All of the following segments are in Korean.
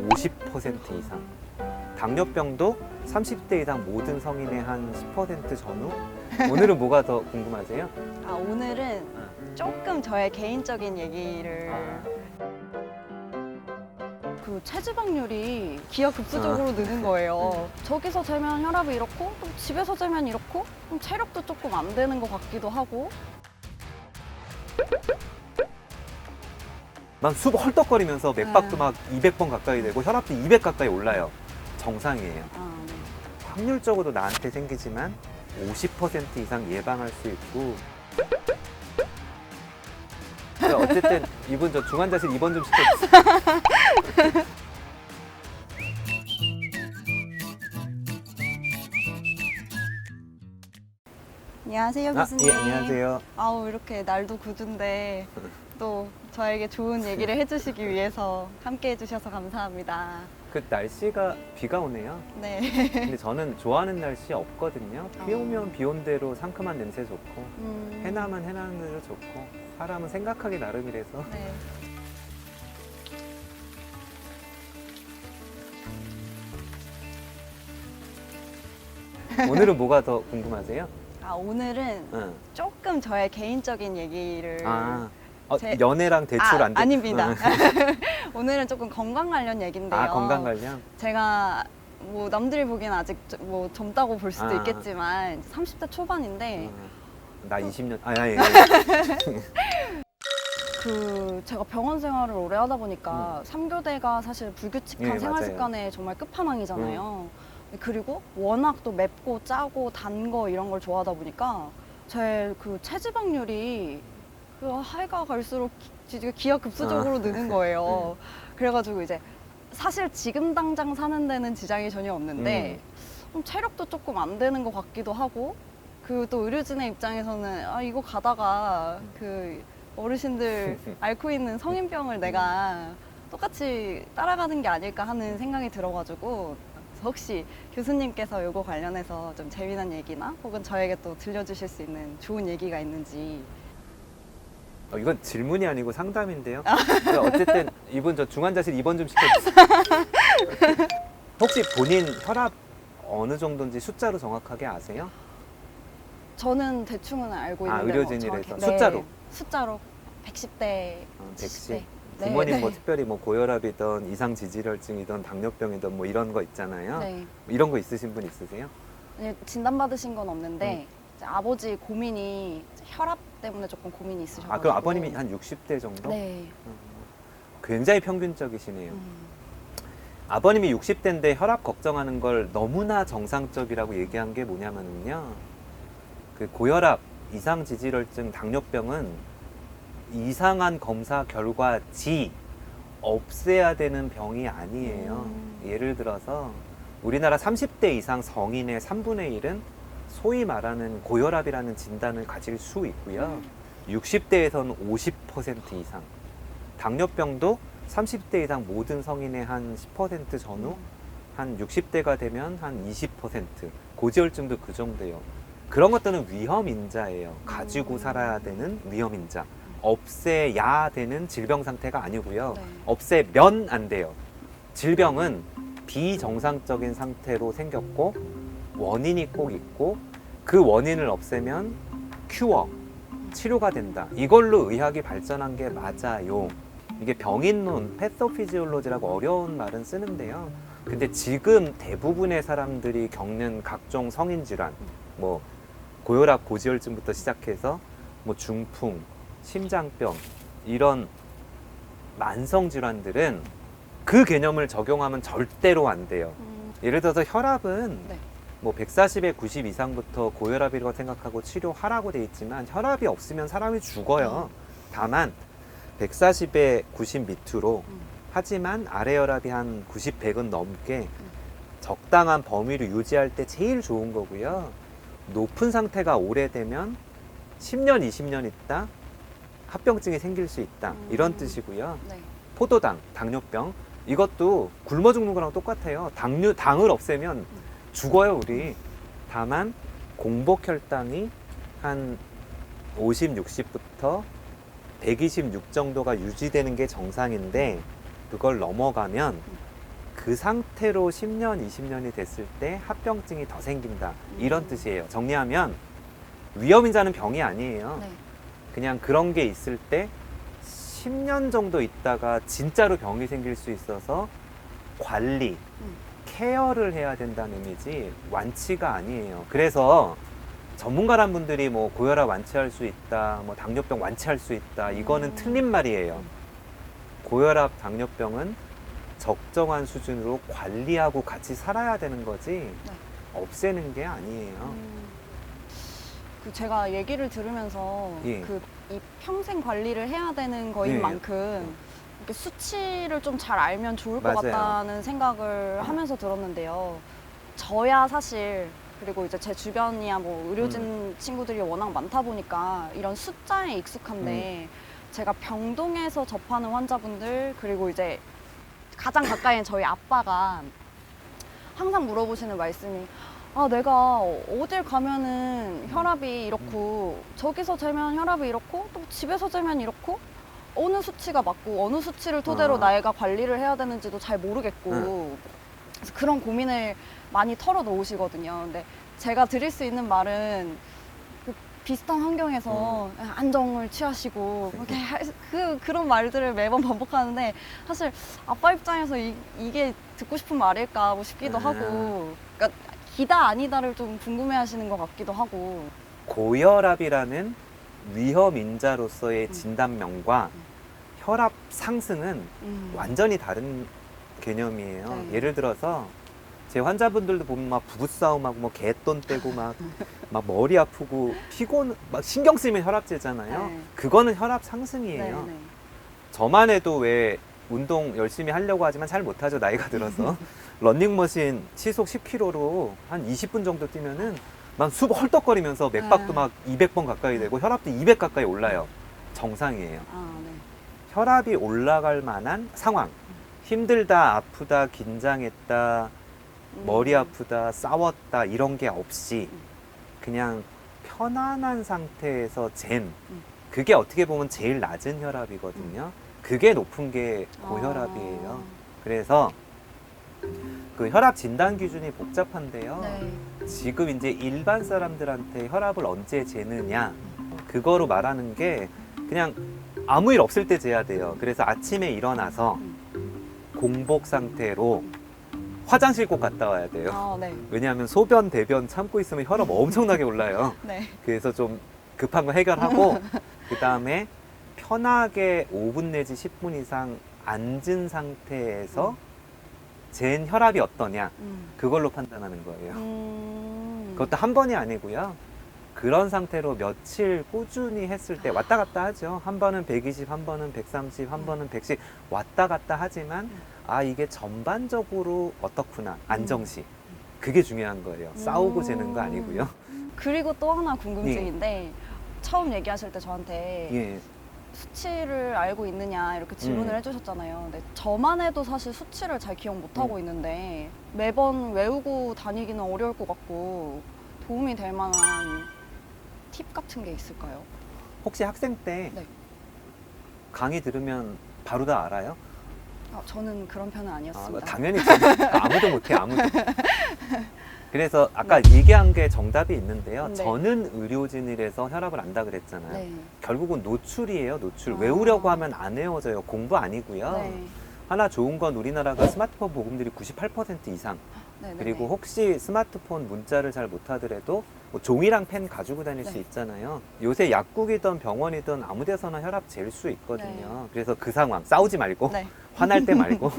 50% 이상. 당뇨병도 30대 이상 모든 성인의 한 10% 전후? 오늘은 뭐가 더 궁금하세요? 오늘은 조금 저의 개인적인 얘기를 그 체지방률이 기하급수적으로 느는 거예요. 저기서 재면 혈압이 이렇고 또 집에서 재면 이렇고 좀 체력도 조금 안 되는 것 같기도 하고. 난 숨 헐떡거리면서 맥박도 막 200번 가까이 되고 혈압도 200 가까이 올라요. 정상이에요. 네. 확률적으도 나한테 생기지만 50% 이상 예방할 수 있고. 어쨌든 이분 저 중환자실 입원 좀 시켜주세요. 안녕하세요, 교수님. 예, 안녕하세요. 이렇게 날도 굳은데 또 저에게 좋은 얘기를 해주시기 위해서 함께 해주셔서 감사합니다. 그 날씨가 비가 오네요. 네. 근데 저는 좋아하는 날씨 없거든요. 비 오면 비 온 대로 상큼한 냄새 좋고 해나면 해나는 대로 좋고 사람은 생각하기 나름이라서. 네. 오늘은 뭐가 더 궁금하세요? 오늘은 응. 조금 저의 개인적인 얘기를 연애랑 대출 안 돼? 아닙니다. 오늘은 조금 건강 관련 얘기인데요. 건강 관련? 제가 뭐 남들이 보기엔 아직 뭐 젊다고 볼 수도 아. 있겠지만 30대 초반인데 나 20년. 예. 제가 병원 생활을 오래 하다 보니까 3교대가 사실 불규칙한 예, 생활 맞아요. 습관의 정말 끝판왕이잖아요. 그리고 워낙 또 맵고 짜고 단 거 이런 걸 좋아하다 보니까 제 그 체지방률이 해가 갈수록 기하급수적으로 느는 거예요. 그래가지고 이제 사실 지금 당장 사는 데는 지장이 전혀 없는데 체력도 조금 안 되는 것 같기도 하고 또 의료진의 입장에서는 이거 가다가 그 어르신들 앓고 있는 성인병을 내가 똑같이 따라가는 게 아닐까 하는 생각이 들어가지고 혹시 교수님께서 이거 관련해서 좀 재미난 얘기나 혹은 저에게 또 들려주실 수 있는 좋은 얘기가 있는지. 이건 질문이 아니고 상담인데요. 어쨌든 이분 저 중환자실 입원 좀 시켜주세요. 혹시 본인 혈압 어느 정도인지 숫자로 정확하게 아세요? 저는 대충은 알고 있는데 의료진이라서. 정확히. 숫자로? 네, 숫자로 110대, 110. 70대. 부모님 네. 뭐 특별히 뭐 고혈압이든 이상지질혈증이든 당뇨병이든 뭐 이런 거 있잖아요. 네. 이런 거 있으신 분 있으세요? 아니, 진단받으신 건 없는데 이제 아버지 고민이 혈압 때문에 조금 고민이 있으셔가지고. 그럼 아버님이 한 60대 정도? 네. 굉장히 평균적이시네요. 아버님이 60대인데 혈압 걱정하는 걸 너무나 정상적이라고 얘기한 게 뭐냐면요. 그 고혈압, 이상지질혈증, 당뇨병은 이상한 검사 결과지 없애야 되는 병이 아니에요. 예를 들어서 우리나라 30대 이상 성인의 3분의 1은 소위 말하는 고혈압이라는 진단을 가질 수 있고요. 60대에서는 50% 이상. 당뇨병도 30대 이상 모든 성인의 한 10% 전후, 한 60대가 되면 한 20%. 고지혈증도 그 정도예요. 그런 것들은 위험인자예요. 가지고 살아야 되는 위험인자. 없애야 되는 질병 상태가 아니고요. 네. 없애면 안 돼요. 질병은 비정상적인 상태로 생겼고 원인이 꼭 있고 그 원인을 없애면 큐어, 치료가 된다. 이걸로 의학이 발전한 게 맞아요. 이게 병인론, 패소피지올로지라고 어려운 말은 쓰는데요. 근데 지금 대부분의 사람들이 겪는 각종 성인 질환, 뭐 고혈압, 고지혈증부터 시작해서 뭐 중풍, 심장병 이런 만성 질환들은 그 개념을 적용하면 절대로 안 돼요. 예를 들어서 혈압은 네. 뭐 140에 90 이상부터 고혈압이라고 생각하고 치료하라고 돼 있지만 혈압이 없으면 사람이 죽어요. 다만 140에 90 밑으로 하지만 아래 혈압이 한 90, 100은 넘게 적당한 범위를 유지할 때 제일 좋은 거고요. 높은 상태가 오래되면 10년, 20년 있다 합병증이 생길 수 있다. 이런 뜻이고요. 네. 포도당, 당뇨병 이것도 굶어 죽는 거랑 똑같아요. 당을 없애면 죽어요, 우리. 다만 공복 혈당이 한 50, 60부터 126 정도가 유지되는 게 정상인데 그걸 넘어가면 그 상태로 10년, 20년이 됐을 때 합병증이 더 생긴다. 이런 뜻이에요. 정리하면 위험인자는 병이 아니에요. 네. 그냥 그런 게 있을 때 10년 정도 있다가 진짜로 병이 생길 수 있어서 관리, 케어를 해야 된다는 의미지 완치가 아니에요. 그래서 전문가란 분들이 뭐 고혈압 완치할 수 있다, 뭐 당뇨병 완치할 수 있다, 이거는 틀린 말이에요. 고혈압, 당뇨병은 적정한 수준으로 관리하고 같이 살아야 되는 거지 없애는 게 아니에요. 그 제가 얘기를 들으면서 예. 이 평생 관리를 해야 되는 거인 예. 만큼 이렇게 수치를 좀 잘 알면 좋을 것 맞아요. 같다는 생각을 하면서 들었는데요. 저야 사실 그리고 이제 제 주변이야 뭐 의료진 친구들이 워낙 많다 보니까 이런 숫자에 익숙한데 제가 병동에서 접하는 환자분들 그리고 이제 가장 가까이인 저희 아빠가 항상 물어보시는 말씀이 아, 내가 어딜 가면은 혈압이 이렇고 저기서 재면 혈압이 이렇고 또 집에서 재면 이렇고 어느 수치가 맞고 어느 수치를 토대로 내가 관리를 해야 되는지도 잘 모르겠고 그래서 그런 고민을 많이 털어놓으시거든요. 근데 제가 드릴 수 있는 말은 그 비슷한 환경에서 안정을 취하시고 이렇게 그런 말들을 매번 반복하는데 사실 아빠 입장에서 이게 듣고 싶은 말일까 뭐 싶기도 하고 그러니까 기다 아니다를 좀 궁금해하시는 것 같기도 하고. 고혈압이라는 위험인자로서의 진단명과 혈압 상승은 완전히 다른 개념이에요. 네. 예를 들어서 제 환자분들도 보면 막 부부싸움하고 뭐 개돈 떼고 막 머리 아프고 피곤 막 신경 쓰이면 혈압제잖아요. 네. 그거는 혈압 상승이에요. 네. 저만 해도 왜 운동 열심히 하려고 하지만 잘 못하죠. 나이가 들어서. 런닝머신 시속 10km로 한 20분 정도 뛰면은 막 숨 헐떡거리면서 맥박도 막 200번 가까이 되고 혈압도 200 가까이 올라요. 정상이에요. 아, 네. 혈압이 올라갈 만한 상황. 힘들다, 아프다, 긴장했다, 머리 아프다, 싸웠다 이런 게 없이 그냥 편안한 상태에서 잰 그게 어떻게 보면 제일 낮은 혈압이거든요. 그게 높은 게 고혈압이에요. 그래서 그 혈압 진단 기준이 복잡한데요. 네. 지금 이제 일반 사람들한테 혈압을 언제 재느냐 그거로 말하는 게 그냥 아무 일 없을 때 재야 돼요. 그래서 아침에 일어나서 공복 상태로 화장실 꼭 갔다 와야 돼요. 아, 네. 왜냐하면 소변, 대변 참고 있으면 혈압 엄청나게 올라요. 네. 그래서 좀 급한 거 해결하고 그 다음에 편하게 5분 내지 10분 이상 앉은 상태에서 잰 혈압이 어떠냐 그걸로 판단하는 거예요. 그것도 한 번이 아니고요. 그런 상태로 며칠 꾸준히 했을 때 왔다 갔다 하죠. 한 번은 120, 한 번은 130, 한 번은 110 왔다 갔다 하지만 아 이게 전반적으로 어떻구나 안정시 그게 중요한 거예요. 싸우고 재는 거 아니고요. 그리고 또 하나 궁금증인데 처음 얘기하실 때 저한테 예. 수치를 알고 있느냐 이렇게 질문을 해주셨잖아요. 근데 저만 해도 사실 수치를 잘 기억 못하고 있는데 매번 외우고 다니기는 어려울 것 같고 도움이 될 만한 팁 같은 게 있을까요? 혹시 학생 때 네. 강의 들으면 바로 다 알아요? 아, 저는 그런 편은 아니었습니다. 당연히 아무도 못해 아무도. 그래서 아까 얘기한 게 정답이 있는데요. 네. 저는 의료진이라서 혈압을 안다 그랬잖아요. 네. 결국은 노출이에요. 노출. 외우려고 하면 안 외워져요. 공부 아니고요. 네. 하나 좋은 건 우리나라가 스마트폰 보급률이 98% 이상. 네네네. 그리고 혹시 스마트폰 문자를 잘 못하더라도 뭐 종이랑 펜 가지고 다닐 수 있잖아요. 요새 약국이든 병원이든 아무 데서나 혈압 잴 수 있거든요. 그래서 그 상황 싸우지 말고 네. 화날 때 말고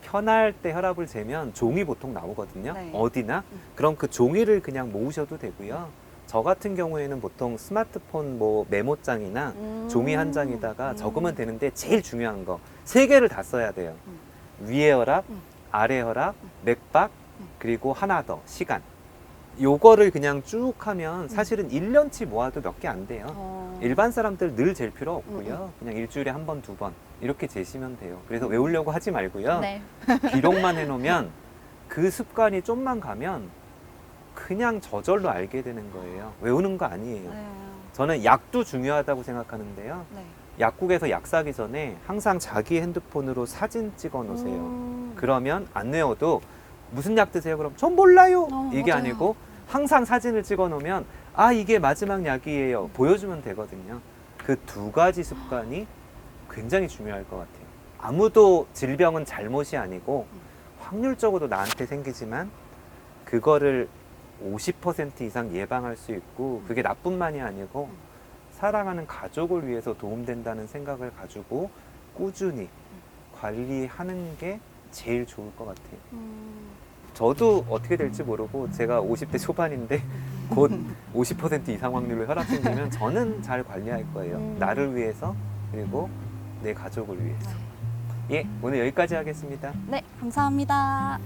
편할 때 혈압을 재면 종이 보통 나오거든요. 네. 어디나. 그럼 그 종이를 그냥 모으셔도 되고요. 저 같은 경우에는 보통 스마트폰 뭐 메모장이나 종이 한 장에다가 적으면 되는데 제일 중요한 거 3개를 다 써야 돼요. 위에 혈압, 아래 혈압, 맥박, 그리고 하나 더 시간. 요거를 그냥 쭉 하면 사실은 1년치 모아도 몇 개 안 돼요. 일반 사람들 늘 잴 필요 없고요. 그냥 일주일에 한 번, 2번 이렇게 재시면 돼요. 그래서 외우려고 하지 말고요. 네. 기록만 해놓으면 그 습관이 좀만 가면 그냥 저절로 알게 되는 거예요. 외우는 거 아니에요. 네. 저는 약도 중요하다고 생각하는데요. 네. 약국에서 약 사기 전에 항상 자기 핸드폰으로 사진 찍어 놓으세요. 그러면 안 외워도 무슨 약 드세요? 그럼 전 몰라요. 이게 맞아요. 아니고 항상 사진을 찍어 놓으면 아, 이게 마지막 약이에요. 보여주면 되거든요. 그 두 가지 습관이 굉장히 중요할 것 같아요. 아무도 질병은 잘못이 아니고 확률적으로 나한테 생기지만 그거를 50% 이상 예방할 수 있고 그게 나뿐만이 아니고 사랑하는 가족을 위해서 도움된다는 생각을 가지고 꾸준히 관리하는 게 제일 좋을 것 같아요. 저도 어떻게 될지 모르고 제가 50대 초반인데 곧 50% 이상 확률로 혈압 생기면 저는 잘 관리할 거예요. 나를 위해서 그리고 내 가족을 위해서. 예, 오늘 여기까지 하겠습니다. 네, 감사합니다.